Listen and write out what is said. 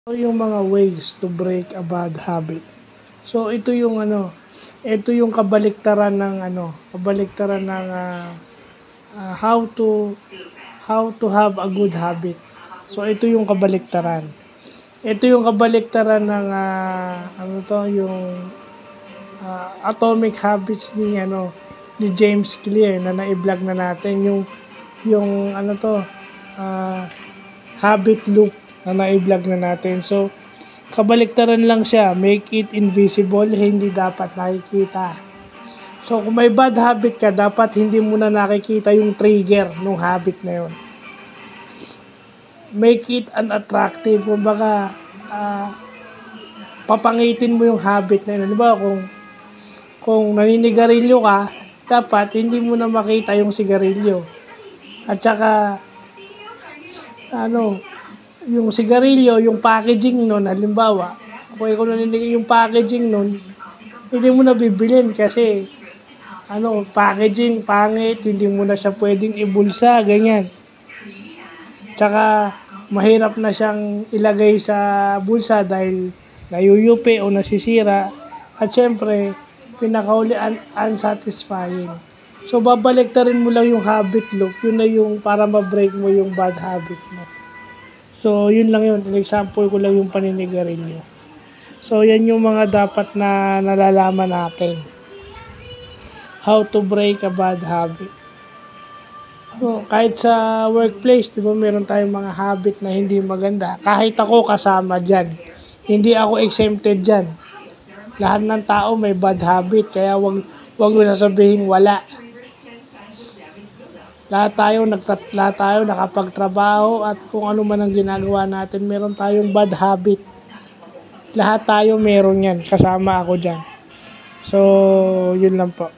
Ito yung mga ways to break a bad habit. So ito yung kabaliktaran ng how to have a good habit. So ito yung kabaliktaran. Ito yung kabaliktaran ng Atomic Habits ni James Clear na na-vlog na natin yung habit loop na na-vlog na natin. So kabaliktaran lang siya, make it invisible, hindi dapat nakikita. So kung may bad habit ka, dapat hindi mo na nakikita yung trigger ng habit na yun. Make it unattractive, kumbaga papangitin mo yung habit na yun. Diba kung naninigarilyo ka, dapat hindi mo na makita yung sigarilyo. At saka yung sigarilyo, yung packaging nun, halimbawa, kung ikaw naninigay yung packaging nun, hindi mo na bibilin kasi packaging pangit, hindi mo na siya pwedeng ibulsa, ganyan. Tsaka mahirap na siyang ilagay sa bulsa dahil nayuyupi o nasisira. At syempre, pinakauli unsatisfying. So babaliktarin mo lang yung habit loop, yun na yung para ma-break mo yung bad habit mo. So yun lang yun, example ko lang yung paninigarilyo. So yan yung mga dapat na nalalaman natin. How to break a bad habit. So, kahit sa workplace, di ba meron tayong mga habit na hindi maganda. Kahit ako kasama dyan. Hindi ako exempted dyan. Lahat ng tao may bad habit, kaya wag mo sasabihin wala. Lahat tayo nakapagtrabaho at kung ano man ang ginagawa natin, meron tayong bad habit. Lahat tayo meron yan, kasama ako dyan. So, yun lang po.